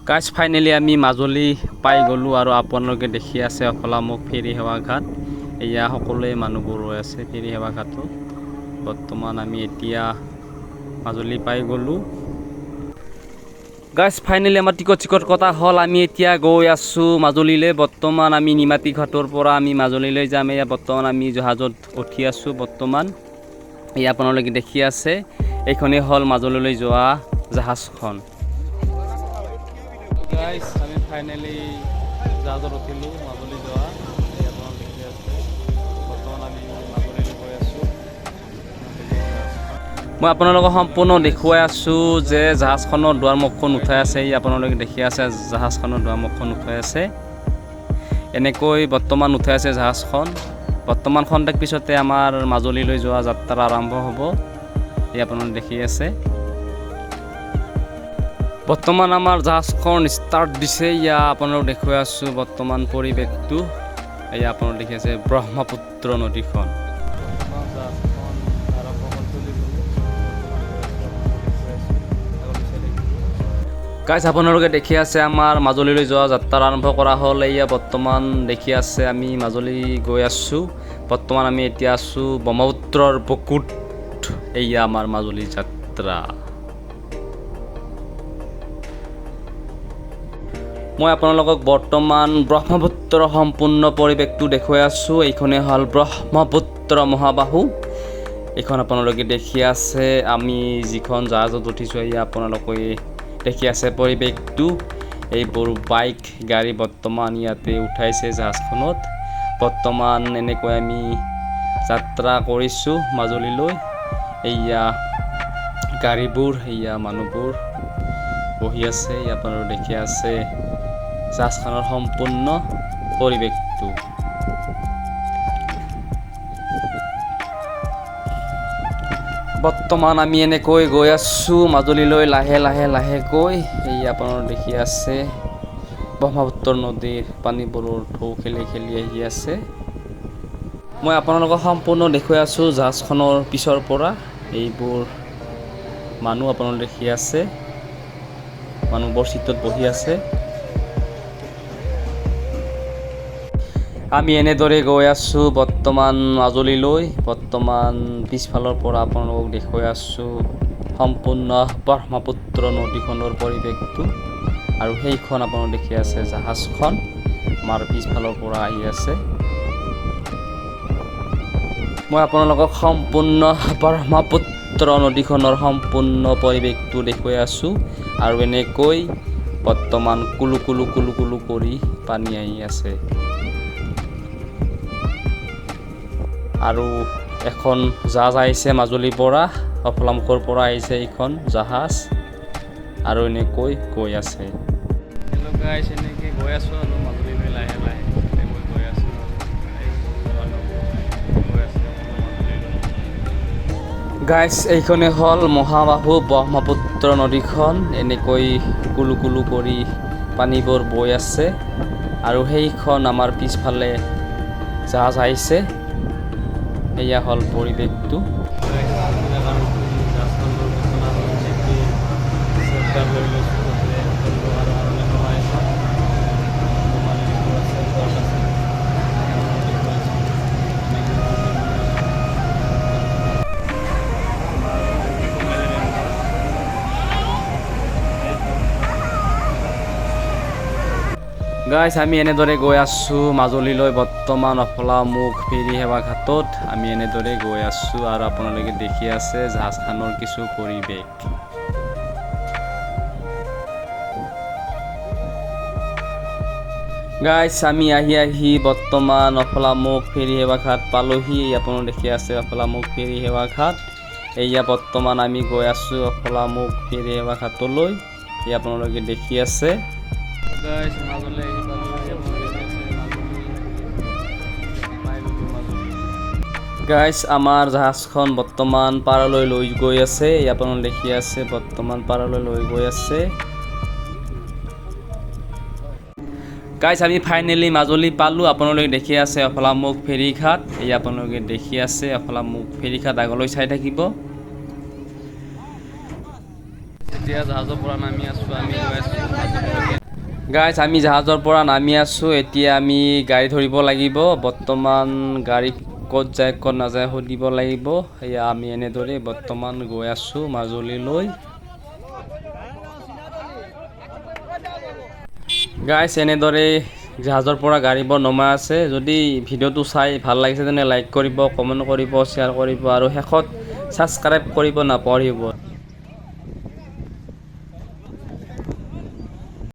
Guys finally আমি মাজুলী পাই গ'লোঁ আৰু আপোনালোকে দেখি আছে অফলামুখ ফেৰী সেৱা ঘাট। এয়া সকলোৱে মানুহবোৰ ৰৈ আছে ফেৰী সেৱা ঘাটত। বৰ্তমান আমি এতিয়া মাজুলী পাই গ'লোঁ। গাইজ ফাইনেলি আমাৰ টিকট কটা হ'ল। আমি এতিয়া গৈ আছোঁ মাজুলীলৈ। বৰ্তমান আমি নিমাতী ঘাটৰ পৰা আমি মাজুলীলৈ যাম। এয়া বৰ্তমান আমি জাহাজত উঠি আছোঁ। বৰ্তমান এয়া আপোনালোকে দেখি আছে, এইখনেই হ'ল মাজুলীলৈ যোৱা জাহাজখন। গাইজ আমি ফাইনেলি জাহাজত উঠিলোঁ মাজুলী যোৱা। এই আপোনালোকে দেখি আছে, বৰ্তমান আমি মাজুলীলৈ গৈ আছোঁ। মই আপোনালোকক সম্পূৰ্ণ দেখুৱাই আছোঁ যে জাহাজখনৰ দুৱাৰমুখখন উঠাই আছে। এই আপোনালোকে দেখি আছে জাহাজখনৰ দুৱাৰমুখখন উঠাই আছে। এনেকৈ বৰ্তমান উঠাই আছে জাহাজখন। বৰ্তমান খন্তেক পিছতে আমাৰ মাজুলীলৈ যোৱা যাত্ৰা আৰম্ভ হ'ব। এই আপোনালোকে দেখি আছে, বৰ্তমান আমাৰ জাহাজখন ষ্টাৰ্ট দিছে। ইয়া আপোনালোক দেখুৱাই আছোঁ বৰ্তমান পৰিৱেশটো। এয়া আপোনালোক দেখি আছে ব্ৰহ্মপুত্ৰ নদীখন। গাইজ আপোনালোকে দেখি আছে আমাৰ মাজুলীলৈ যোৱা যাত্ৰা আৰম্ভ কৰা হ'ল। এয়া বৰ্তমান দেখি আছে আমি মাজুলী গৈ আছোঁ। বৰ্তমান আমি এতিয়া আছোঁ ব্ৰহ্মপুত্ৰৰ বুকুত। এয়া আমাৰ মাজুলী যাত্ৰা। মই আপোনালোকক বৰ্তমান ব্ৰহ্মপুত্ৰৰ সম্পূৰ্ণ পৰিৱেশটো দেখুৱাই আছোঁ। এইখনেই হ'ল ব্ৰহ্মপুত্ৰ মহাবাহু। এইখন আপোনালোকে দেখি আছে, আমি যিখন জাহাজত উঠিছোঁ। এয়া আপোনালোকে দেখি আছে পৰিৱেশটো। এইবোৰ বাইক গাড়ী বৰ্তমান ইয়াতে উঠাইছে জাহাজখনত। বৰ্তমান এনেকৈ আমি যাত্ৰা কৰিছোঁ মাজুলীলৈ। এয়া গাড়ীবোৰ, এয়া মানুহবোৰ বহি আছে। এয়া আপোনালোকে দেখি আছে জাহাজখনৰ সম্পূৰ্ণ পৰিৱেশটো। বৰ্তমান আমি এনেকৈ গৈ আছোঁ মাজুলীলৈ লাহেকৈ। এই আপোনালোকে দেখি আছে ব্ৰহ্মপুত্ৰ নদীৰ পানীবোৰৰ ঢৌ খেলি আহি আছে। মই আপোনালোকক সম্পূৰ্ণ দেখুৱাই আছোঁ জাহাজখনৰ পিছৰ পৰা। এইবোৰ মানুহ আপোনালোকে দেখি আছে, মানুহবোৰ চিটত বহি আছে। আমি এনেদৰে গৈ আছোঁ বৰ্তমান মাজুলীলৈ। বৰ্তমান পিছফালৰ পৰা আপোনালোকক দেখুৱাই আছোঁ সম্পূৰ্ণ ব্ৰহ্মপুত্ৰ নদীখনৰ পৰিৱেশটো। আৰু সেইখন আপোনালোকে দেখি আছে জাহাজখন আমাৰ পিছফালৰ পৰা আহি আছে। মই আপোনালোকক সম্পূৰ্ণ ব্ৰহ্মপুত্ৰ নদীখনৰ সম্পূৰ্ণ পৰিৱেশটো দেখুৱাই আছোঁ। আৰু এনেকৈ বৰ্তমান কুলু কুলু কৰি পানী আহি আছে। আৰু এখন জাহাজ আহিছে মাজুলীৰ পৰা, অফলামুখৰ পৰা আহিছে এইখন জাহাজ। আৰু এনেকৈ গৈ আছে। হেল্ল' গাইজ, এনেকৈ গৈ আছোঁ আৰু মাজুলীলৈ লাহে গৈ আছোঁ। গাইজ এইখনে হ'ল মহাবাহু ব্ৰহ্মপুত্ৰ নদীখন। এনেকৈ কুলু কৰি পানীবোৰ বৈ আছে। আৰু সেইখন আমাৰ পিছফালে জাহাজ আহিছে। এয়া হ'ল পৰিৱেশটো। গাইজ আমি এনেদৰে গৈ আছোঁ মাজুলীলৈ। বৰ্তমান অফলামুখ ফেৰী সেৱা ঘাটত আমি এনেদৰে গৈ আছোঁ। আৰু আপোনালোকে দেখি আছে জাহাজখনৰ কিছু পৰিৱেশ। গাইজ আমি আহি বৰ্তমান অফলামুখ ফেৰী সেৱা ঘাট পালোহি। আপোনালোকে দেখি আছে অফলামুখ ফেৰী সেৱা ঘাট। এয়া বৰ্তমান আমি গৈ আছোঁ অফলামুখ ফেৰী সেৱা ঘাটলৈ। এয়া আপোনালোকে দেখি আছে। গাইজ আমাৰ জাহাজখন বৰ্তমান পাৰলৈ লৈ গৈ আছে। আপোনালোকে দেখি আছে বৰ্তমান পাৰলৈ লৈ গৈ আছে। গাইজ আমি ফাইনেলি মাজুলী পালোঁ। আপোনালোকে দেখি আছে অফলামুখ ফেৰী ঘাট। এই আপোনালোকে দেখি আছে অফলামুখ ফেৰী ঘাট। আগলৈ চাই থাকিব। এতিয়া জাহাজৰ পৰা নামি আছোঁ আমি গৈ আছোঁ মাজুলীলৈকে গাইজ আমি জাহাজৰ পৰা নামি আছোঁ এতিয়া আমি গাড়ী ধৰিব লাগিব বৰ্তমান গাড়ী ক'ত যায় ক'ত নাযায় সুধিব লাগিব এয়া আমি এনেদৰে বৰ্তমান গৈ আছোঁ মাজুলীলৈ গাইজ এনেদৰে জাহাজৰ পৰা গাড়ীবোৰ নমাই আছে যদি ভিডিঅ'টো চাই ভাল লাগিছে তেনে লাইক কৰিব কমেণ্ট কৰিব শ্বেয়াৰ কৰিব আৰু শেষত ছাবস্ক্ৰাইব কৰিব নাপাহৰিব